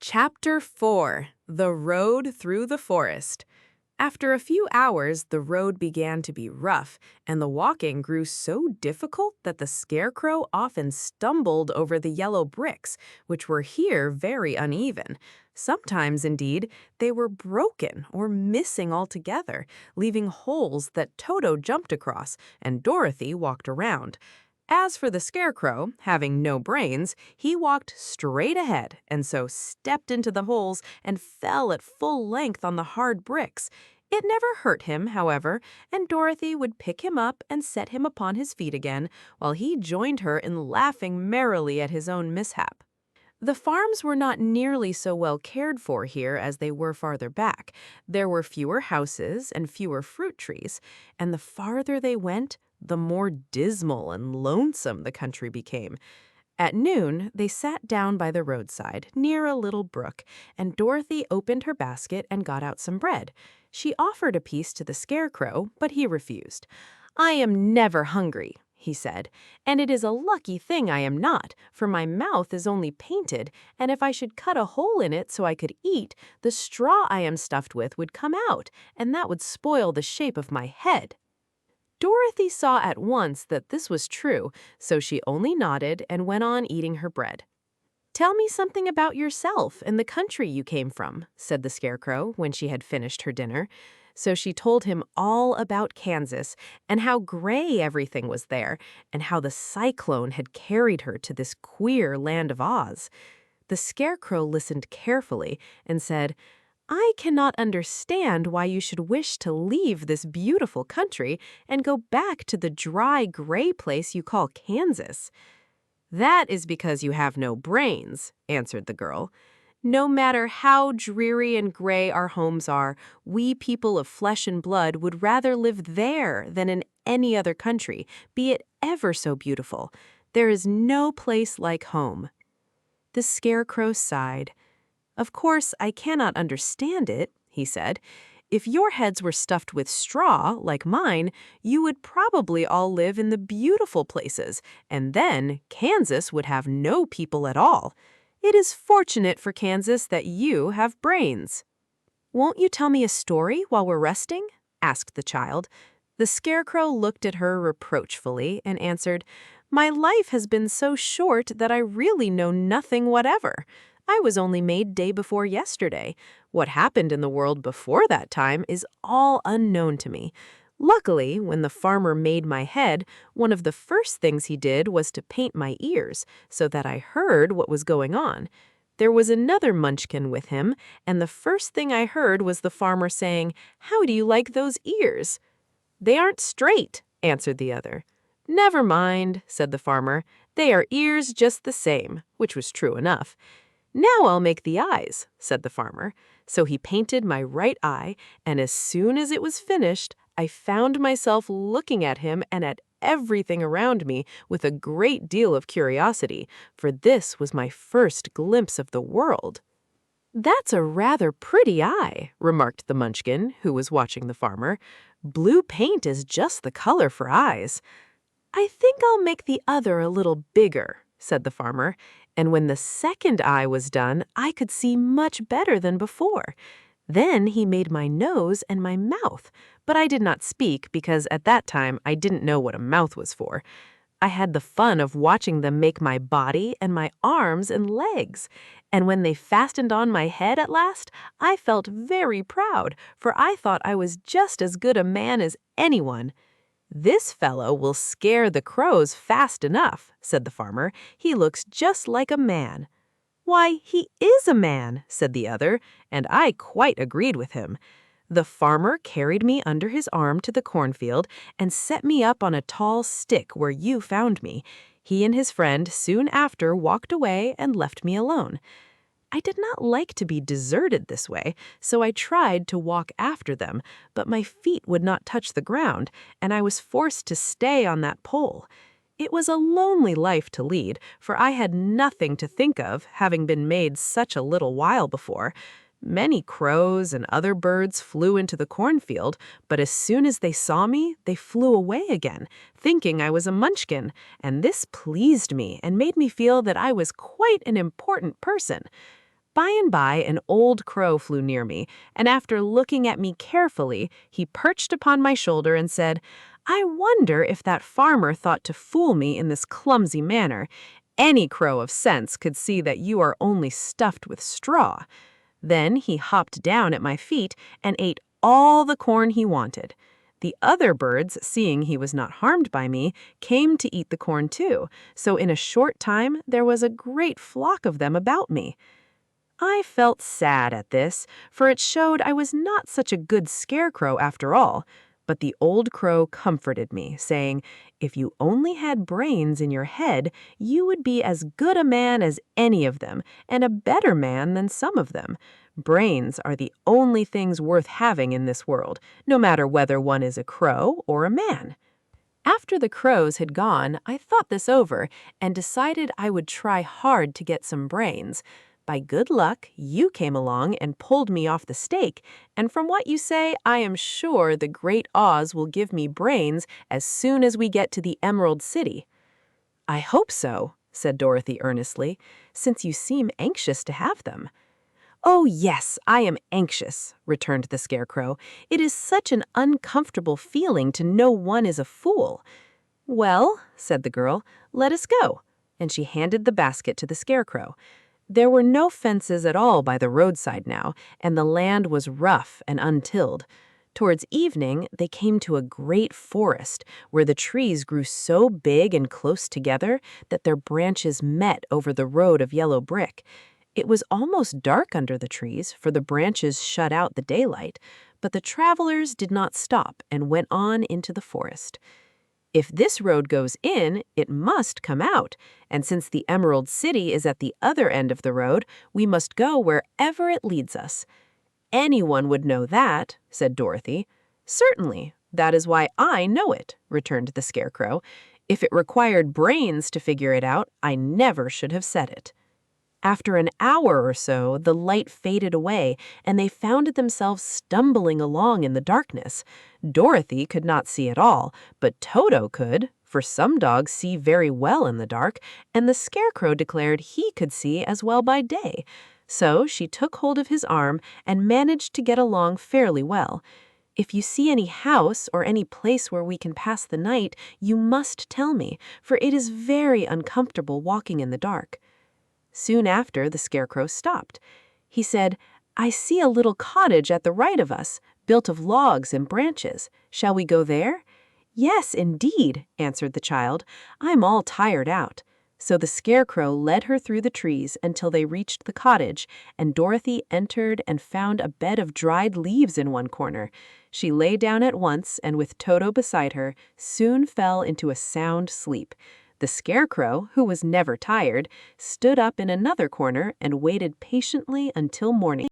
Chapter 4: The Road Through the Forest. After a few hours, the road began to be rough, and the walking grew so difficult that the scarecrow often stumbled over the yellow bricks, which were here very uneven. Sometimes, indeed, they were broken or missing altogether, leaving holes that Toto jumped across and Dorothy walked around. As for the scarecrow, having no brains, he walked straight ahead and so stepped into the holes and fell at full length on the hard bricks. It never hurt him, however, and Dorothy would pick him up and set him upon his feet again, while he joined her in laughing merrily at his own mishap. The farms were not nearly so well cared for here as they were farther back. There were fewer houses and fewer fruit trees, and the farther they went, the more dismal and lonesome the country became. At noon, they sat down by the roadside, near a little brook, and Dorothy opened her basket and got out some bread. She offered a piece to the scarecrow, but he refused. "I am never hungry," he said, "and it is a lucky thing I am not, for my mouth is only painted, and if I should cut a hole in it so I could eat, the straw I am stuffed with would come out, and that would spoil the shape of my head." Dorothy saw at once that this was true, so she only nodded and went on eating her bread. "Tell me something about yourself and the country you came from," said the scarecrow when she had finished her dinner. So she told him all about Kansas and how gray everything was there and how the cyclone had carried her to this queer land of Oz. The scarecrow listened carefully and said, "I cannot understand why you should wish to leave this beautiful country and go back to the dry, gray place you call Kansas." "That is because you have no brains," answered the girl. "No matter how dreary and gray our homes are, we people of flesh and blood would rather live there than in any other country, be it ever so beautiful. There is no place like home." The scarecrow sighed. "Of course, I cannot understand it," he said. "If your heads were stuffed with straw, like mine, you would probably all live in the beautiful places, and then Kansas would have no people at all. It is fortunate for Kansas that you have brains." "Won't you tell me a story while we're resting?" asked the child. The scarecrow looked at her reproachfully and answered, "My life has been so short that I really know nothing whatever. I was only made day before yesterday. What happened in the world before that time is all unknown to me. Luckily, when the farmer made my head, one of the first things he did was to paint my ears, so that I heard what was going on. There was another munchkin with him, and the first thing I heard was the farmer saying, 'How do you like those ears?' 'They aren't straight,' answered the other. 'Never mind,' said the farmer. 'They are ears just the same,' which was true enough. 'Now I'll make the eyes,' said the farmer. So he painted my right eye, and as soon as it was finished, I found myself looking at him and at everything around me with a great deal of curiosity, for this was my first glimpse of the world." "That's a rather pretty eye," remarked the munchkin, who was watching the farmer. "Blue paint is just the color for eyes." "I think I'll make the other a little bigger," said the farmer, and when the second eye was done, I could see much better than before. Then he made my nose and my mouth, but I did not speak because at that time I didn't know what a mouth was for. I had the fun of watching them make my body and my arms and legs, and when they fastened on my head at last, I felt very proud, for I thought I was just as good a man as anyone. "This fellow will scare the crows fast enough," said the farmer. "He looks just like a man." "Why, he is a man," said the other, and I quite agreed with him. The farmer carried me under his arm to the cornfield and set me up on a tall stick where you found me. He and his friend soon after walked away and left me alone. I did not like to be deserted this way, so I tried to walk after them, but my feet would not touch the ground, and I was forced to stay on that pole. It was a lonely life to lead, for I had nothing to think of, having been made such a little while before. Many crows and other birds flew into the cornfield, but as soon as they saw me, they flew away again, thinking I was a munchkin, and this pleased me and made me feel that I was quite an important person. By and by, an old crow flew near me, and after looking at me carefully, he perched upon my shoulder and said, "I wonder if that farmer thought to fool me in this clumsy manner. Any crow of sense could see that you are only stuffed with straw." Then he hopped down at my feet and ate all the corn he wanted. The other birds, seeing he was not harmed by me, came to eat the corn too, so in a short time there was a great flock of them about me. I felt sad at this, for it showed I was not such a good scarecrow after all. But the old crow comforted me, saying, "If you only had brains in your head, you would be as good a man as any of them, and a better man than some of them. Brains are the only things worth having in this world, no matter whether one is a crow or a man." After the crows had gone, I thought this over and decided I would try hard to get some brains. By good luck, you came along and pulled me off the stake, and from what you say, I am sure the great Oz will give me brains as soon as we get to the Emerald City. "I hope so," said Dorothy earnestly, "since you seem anxious to have them." "Oh, yes, I am anxious," returned the Scarecrow. "It is such an uncomfortable feeling to know one is a fool." "Well," said the girl, "let us go." And she handed the basket to the Scarecrow. There were no fences at all by the roadside now, and the land was rough and untilled. Towards evening, they came to a great forest, where the trees grew so big and close together that their branches met over the road of yellow brick. It was almost dark under the trees, for the branches shut out the daylight, but the travelers did not stop and went on into the forest. "If this road goes in, it must come out, and since the Emerald City is at the other end of the road, we must go wherever it leads us." "Anyone would know that," said Dorothy. "Certainly, that is why I know it," returned the Scarecrow. "If it required brains to figure it out, I never should have said it." After an hour or so, the light faded away, and they found themselves stumbling along in the darkness. Dorothy could not see at all, but Toto could, for some dogs see very well in the dark, and the Scarecrow declared he could see as well by day. So she took hold of his arm and managed to get along fairly well. "If you see any house or any place where we can pass the night, you must tell me, for it is very uncomfortable walking in the dark." Soon after, the Scarecrow stopped. He said, "I see a little cottage at the right of us, built of logs and branches. Shall we go there?" "Yes, indeed," answered the child. "I'm all tired out." So the Scarecrow led her through the trees until they reached the cottage, and Dorothy entered and found a bed of dried leaves in one corner. She lay down at once, and with Toto beside her, soon fell into a sound sleep. The Scarecrow, who was never tired, stood up in another corner and waited patiently until morning.